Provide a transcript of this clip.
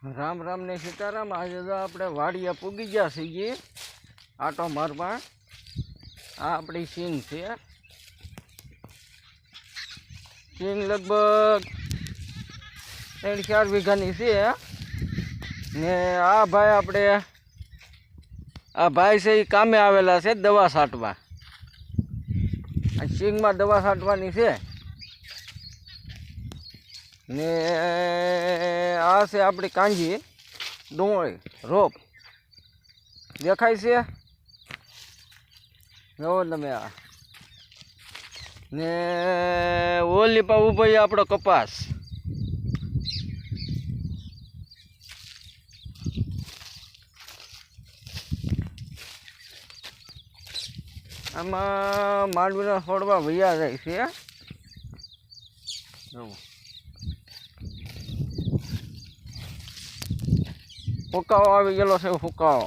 રામ રામ ને સીતારામ। આજે તો આપણે વાડિયા પૂગી ગયા છીએ આટો મારવા। આ આપણી સીંગ છે। સીંગ લગભગ 3-4 વીઘાની છે ને આ ભાઈ આપણે છે એ કામે આવેલા છે દવા છાંટવા। આ સીંગમાં દવા છાંટવાની છે ને આ છે આપણી કાંજી ડુંગળી રોપ દેખાય છે જોવો તમે। આ ને ઓલી પા ઉભો આપણો કપાસ। આમાં માંડવીના છોડવા વૈયા જાય છે જોવો। ફુકાવો આવી ગયેલો છે ફુકાવો।